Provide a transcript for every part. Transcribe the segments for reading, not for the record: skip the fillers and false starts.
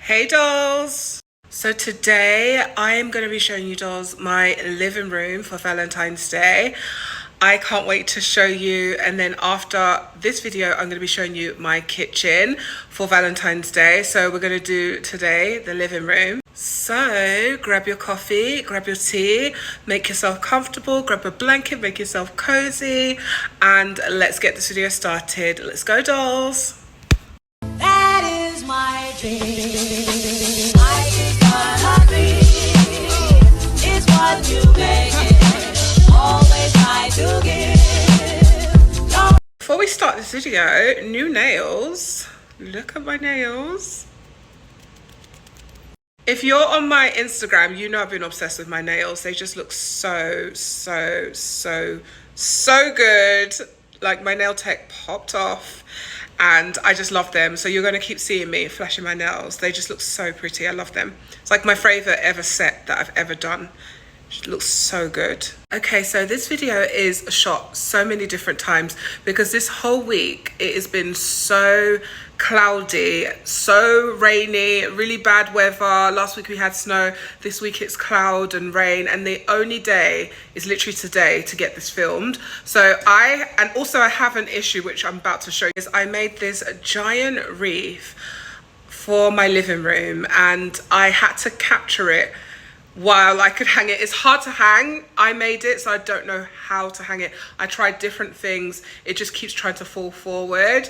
Hey dolls! So today I am going to be showing you dolls my living room for Valentine's Day. I can't wait to show you, and then after this video I'm going to be showing you my kitchen for Valentine's Day. So we're going to do today the living room. So grab your coffee, grab your tea, make yourself comfortable, grab a blanket, make yourself cozy, and let's get this video started. Let's go dolls! That is my dream. It's what you make it. Always try to give. Before we start this video, new nails. Look at my nails. If you're on my Instagram, you know I've been obsessed with my nails. They just look so good. Like my nail tech popped off and I just love them. So you're going to keep seeing me flashing my nails. They just look so pretty. I love them. It's like my favorite ever set that I've ever done. It looks so good. Okay, so this video is shot so many different times because this whole week it has been so cloudy, so rainy, really bad weather. Last week we had snow, this week it's cloud and rain, and the only day is literally today to get this filmed. So I have an issue which I'm about to show you. Is I made this giant wreath for my living room and I had to capture it while I could hang it. It's hard to hang. I made it, so I don't know how to hang it. I tried different things. It just keeps trying to fall forward.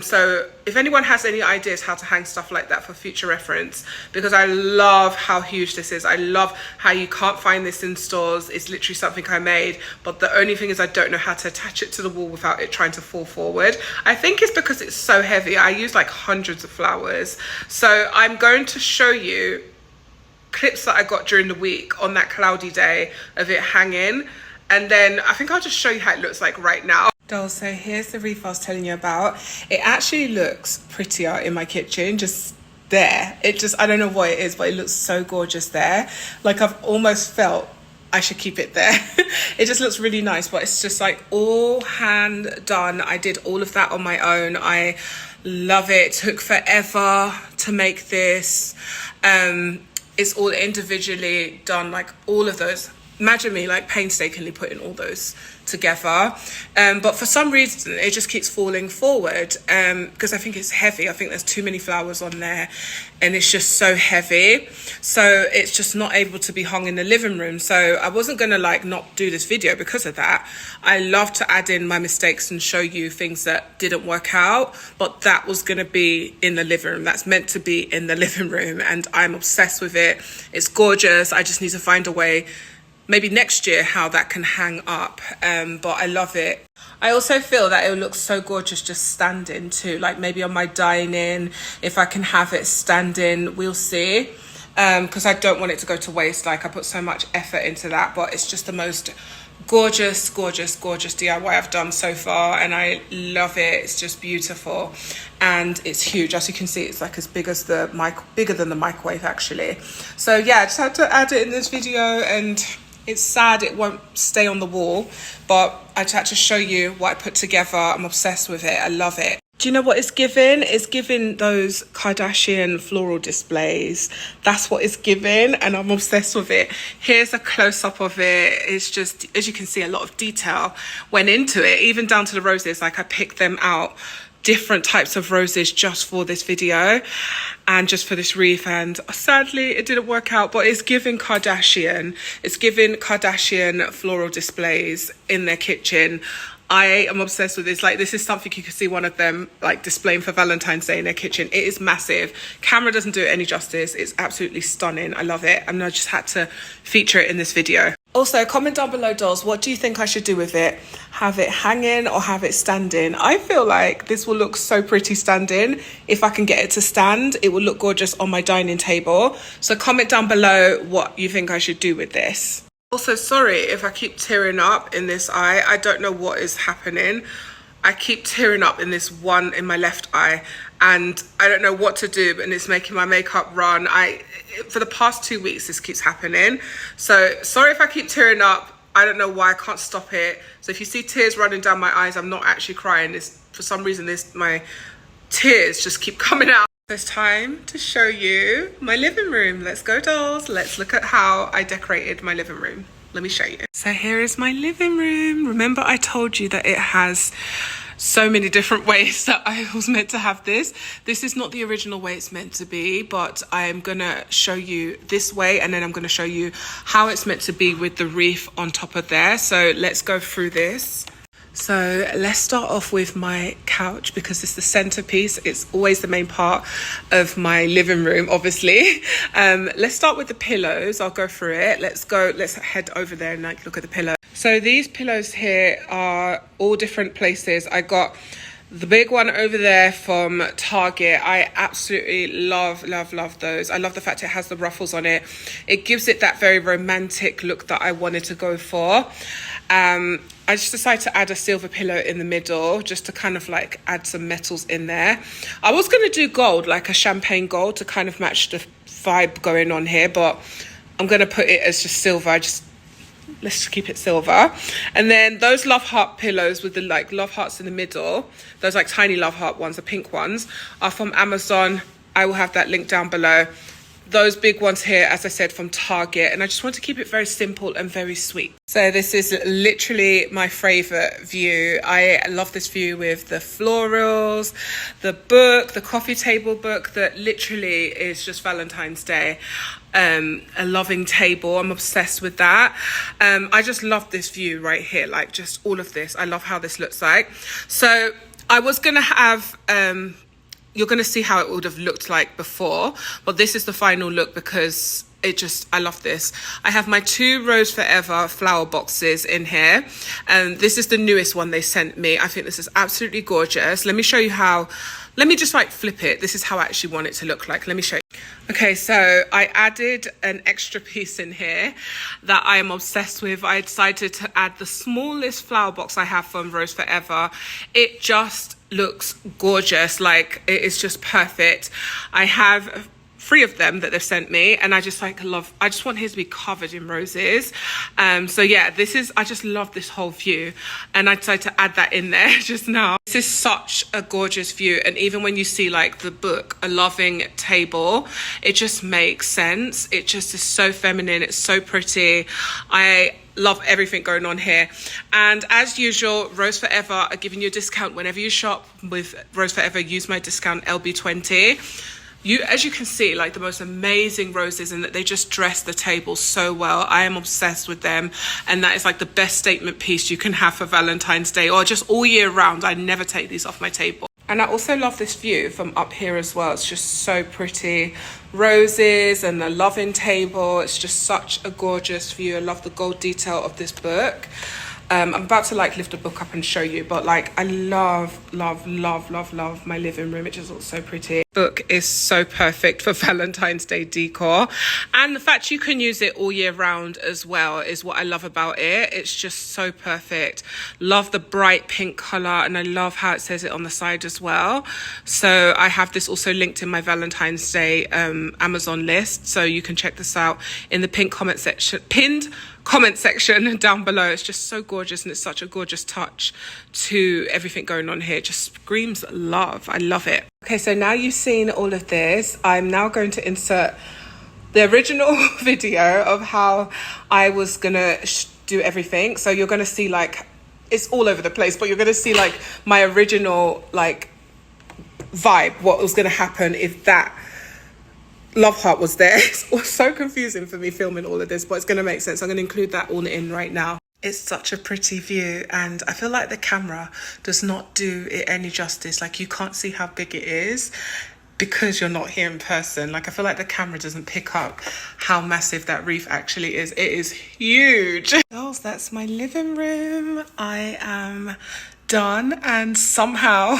So if anyone has any ideas how to hang stuff like that for future reference, because I love how huge this is. I love how you can't find this in stores. It's literally something I made, but the only thing is I don't know how to attach it to the wall without it trying to fall forward. I think it's because it's so heavy. I use like hundreds of flowers. So I'm going to show you clips that I got during the week on that cloudy day of it hanging, and then I think I'll just show you how it looks like right now. Dolls, so here's the wreath I was telling you about. It actually looks prettier in my kitchen, just there. It just, I don't know what it is, but it looks so gorgeous there. Like I've almost felt I should keep it there. It just looks really nice, but it's just like all hand done. I did all of that on my own. I love it. It took forever to make this. It's all individually done, like all of those. Imagine me like painstakingly putting all those together. But for some reason, it just keeps falling forward because I think it's heavy. I think there's too many flowers on there and it's just so heavy. So it's just not able to be hung in the living room. So I wasn't going to like not do this video because of that. I love to add in my mistakes and show you things that didn't work out, but that was going to be in the living room. That's meant to be in the living room and I'm obsessed with it. It's gorgeous. I just need to find a way maybe next year how that can hang up, but I love it. I also feel that it would look so gorgeous just standing too, like maybe on my dining, if I can have it standing, we'll see, because I don't want it to go to waste. Like I put so much effort into that, but it's just the most gorgeous DIY I've done so far, and I love it. It's just beautiful and it's huge. As you can see, it's like as big as the bigger than the microwave actually. So yeah, I just had to add it in this video, and it's sad it won't stay on the wall, but I just had to show you what I put together. I'm obsessed with it. I love it. Do you know what it's giving? It's giving those Kardashian floral displays. That's what it's giving, and I'm obsessed with it. Here's a close-up of it. It's just, as you can see, a lot of detail went into it, even down to the roses. Like I picked them out, different types of roses just for this video and just for this wreath, and sadly it didn't work out, but it's giving Kardashian. It's giving Kardashian floral displays in their kitchen. I am obsessed with this. Like this is something you could see one of them like displaying for Valentine's Day in their kitchen. It is massive. Camera doesn't do it any justice. It's absolutely stunning. I love it, and I just had to feature it in this video. Also, comment down below, dolls, what do you think I should do with it? Have it hanging or have it standing? I feel like this will look so pretty standing. If I can get it to stand, it will look gorgeous on my dining table. So comment down below what you think I should do with this. Also, sorry if I keep tearing up in this eye. I don't know what is happening. I keep tearing up in this one in my left eye, and I don't know what to do, and it's making my makeup run. For the past 2 weeks, this keeps happening. So sorry if I keep tearing up. I don't know why. I can't stop it. So if you see tears running down my eyes, I'm not actually crying. For some reason, my tears just keep coming out. It's time to show you my living room. Let's go, dolls. Let's look at how I decorated my living room. Let me show you. So here is my living room. Remember I told you that it has so many different ways that I was meant to have this. This is not the original way it's meant to be, but I'm gonna show you this way, and then I'm gonna show you how it's meant to be with the wreath on top of there. So let's go through this. So let's start off with my couch, because it's the centerpiece. It's always the main part of my living room, obviously. Let's start with the pillows. I'll go through it. Let's head over there and like look at the pillow. So these pillows here are all different places. I got the big one over there from Target. I absolutely love those. I love the fact it has the ruffles on it. It gives it that very romantic look that I wanted to go for. I just decided to add a silver pillow in the middle, just to kind of like add some metals in there. I was going to do gold, like a champagne gold, to kind of match the vibe going on here, but I'm going to put it as just silver. Let's just keep it silver. And then those love heart pillows with the like love hearts in the middle, those like tiny love heart ones, the pink ones, are from Amazon. I will have that link down below. Those big ones here, as I said, from Target, and I just want to keep it very simple and very sweet. So this is literally my favorite view. I love this view with the florals, the book, the coffee table book that literally is just Valentine's Day. A loving table. I'm obsessed with that. I just love this view right here, like just all of this. I love how this looks like. So I was gonna have you're going to see how it would have looked like before, but this is the final look because I love this. I have my 2 Rose Forever flower boxes in here, and this is the newest one they sent me. I think this is absolutely gorgeous. Let me show you how. Let me just like flip it. This is how I actually want it to look like. Let me show you. Okay, so I added an extra piece in here that I am obsessed with. I decided to add the smallest flower box I have from Rose Forever. It just looks gorgeous. Like, it is just perfect. I have 3 of them that they've sent me, and I just want his to be covered in roses. So yeah, I just love this whole view, and I decided to add that in there just now. This is such a gorgeous view, and even when you see like the book, A Loving Table, it just makes sense. It just is so feminine. It's so pretty. I love everything going on here. And as usual, Rose Forever are giving you a discount whenever you shop with Rose Forever. Use my discount LB20. As you can see, like the most amazing roses, and that they just dress the table so well. I am obsessed with them, and that is like the best statement piece you can have for Valentine's Day, or just all year round. I never take these off my table. And I also love this view from up here as well. It's just so pretty. Roses and the loving table. It's just such a gorgeous view. I love the gold detail of this book. I'm about to like lift the book up and show you, but like I love my living room. It just looks so pretty. Book is so perfect for Valentine's Day decor, and the fact you can use it all year round as well is what I love about it. It's just so perfect. Love the bright pink color, and I love how it says it on the side as well. So I have this also linked in my Valentine's Day Amazon list, so you can check this out in the pinned comment section down below. It's just so gorgeous, and it's such a gorgeous touch to everything going on here. It just screams love. I love it. Okay, so now you've seen all of this, I'm now going to insert the original video of how I was gonna do everything. So you're gonna see like it's all over the place, but you're gonna see like my original like vibe, what was gonna happen if that love heart was there. It's so confusing for me filming all of this, but it's going to make sense. I'm going to include that all in right now. It's such a pretty view, and I feel like the camera does not do it any justice. Like, you can't see how big it is because you're not here in person. Like, I feel like the camera doesn't pick up how massive that wreath actually is. It is huge. Girls, that's my living room. I am done, and somehow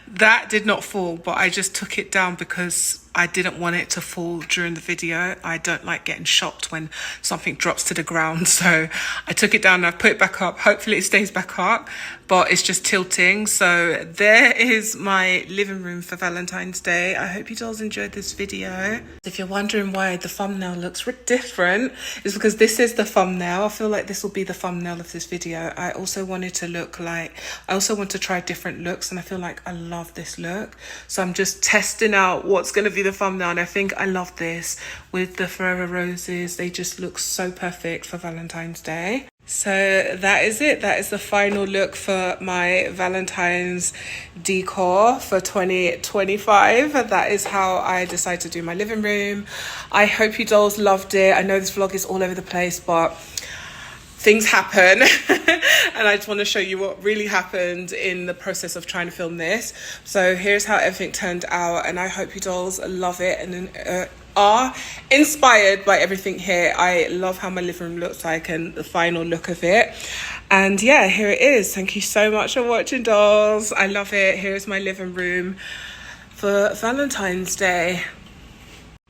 that did not fall, but I just took it down because I didn't want it to fall during the video. I don't like getting shocked when something drops to the ground. So I took it down and I've put it back up. Hopefully it stays back up, but it's just tilting. So there is my living room for Valentine's Day. I hope you dolls enjoyed this video. If you're wondering why the thumbnail looks different, it's because this is the thumbnail. I feel like this will be the thumbnail of this video. I also wanted to want to try different looks, and I feel like I love this look. So I'm just testing out what's going to be the thumbnail, and I think I love this with the Forever roses. They just look so perfect for Valentine's Day. So that is it. That is the final look for my Valentine's decor for 2025. That is how I decided to do my living room. I hope you dolls loved it. I know this vlog is all over the place, but things happen and I just want to show you what really happened in the process of trying to film this. So here's how everything turned out, and I hope you dolls love it and are inspired by everything here. I love how my living room looks like and the final look of it. And yeah, here it is. Thank you so much for watching, dolls. I love it. Here's my living room for Valentine's Day.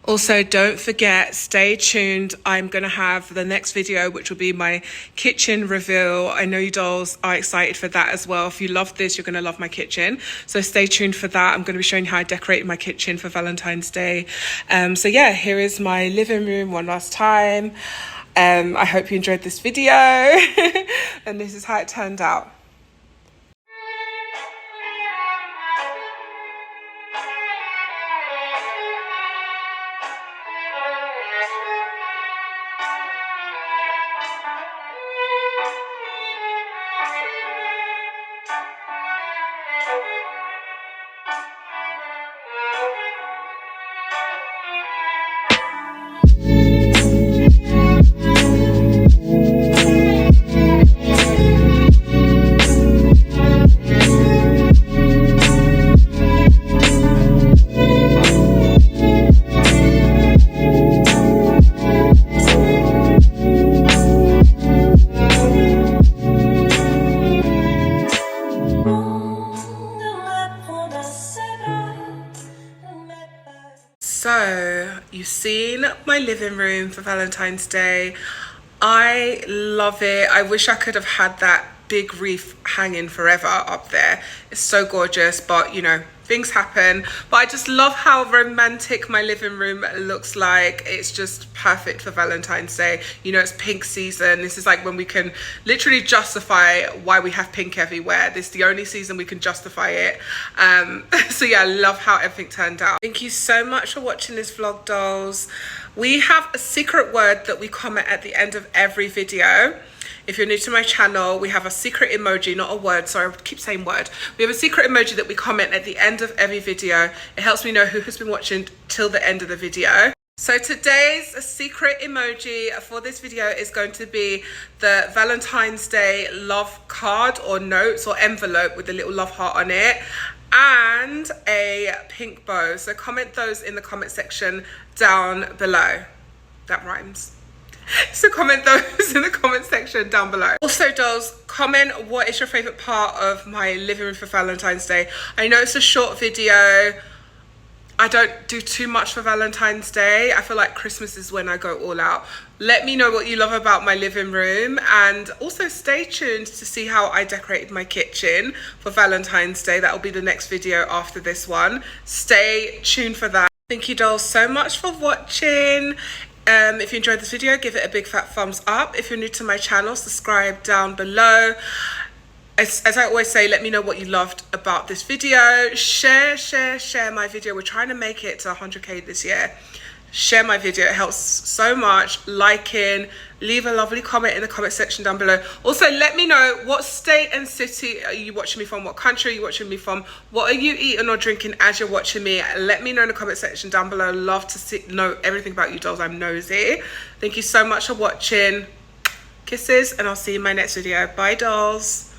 Also, don't forget, stay tuned. I'm going to have the next video, which will be my kitchen reveal. I know you dolls are excited for that as well. If you love this, you're going to love my kitchen. So stay tuned for that. I'm going to be showing you how I decorated my kitchen for Valentine's Day. So yeah, here is my living room one last time. I hope you enjoyed this video. And this is how it turned out. So you've seen my living room for Valentine's Day. I love it. I wish I could have had that big wreath hanging forever up there. It's so gorgeous, but you know, things happen. But I just love how romantic my living room looks like. It's just perfect for Valentine's Day. You know, it's pink season. This is like when we can literally justify why we have pink everywhere. This is the only season we can justify it. So yeah, I love how everything turned out. Thank you so much for watching this vlog, dolls. We have a secret word that we comment at the end of every video. If you're new to my channel, we have a secret emoji, not a word, sorry, I keep saying word. We have a secret emoji that we comment at the end of every video. It helps me know who has been watching till the end of the video. So today's secret emoji for this video is going to be the Valentine's Day love card or notes or envelope with a little love heart on it and a pink bow. So comment those in the comment section down below. That rhymes. So comment those in the comment section down below. Also, dolls, comment what is your favorite part of my living room for Valentine's Day. I know it's a short video. I don't do too much for Valentine's Day. I feel like Christmas is when I go all out. Let me know what you love about my living room, and also stay tuned to see how I decorated my kitchen for Valentine's Day. That will be the next video after this one. Stay tuned for that. Thank you, dolls, so much for watching. If you enjoyed this video, give it a big fat thumbs up. If you're new to my channel, subscribe down below. As I always say, let me know what you loved about this video. Share my video. We're trying to make it to 100k this year. Share my video, it helps so much. Liking, leave a lovely comment in the comment section down below. Also, let me know what state and city are you watching me from, what country are you watching me from, what are you eating or drinking as you're watching me. Let me know in the comment section down below. Love to know everything about you, dolls. I'm nosy. Thank you so much for watching. Kisses, and I'll see you in my next video. Bye, dolls.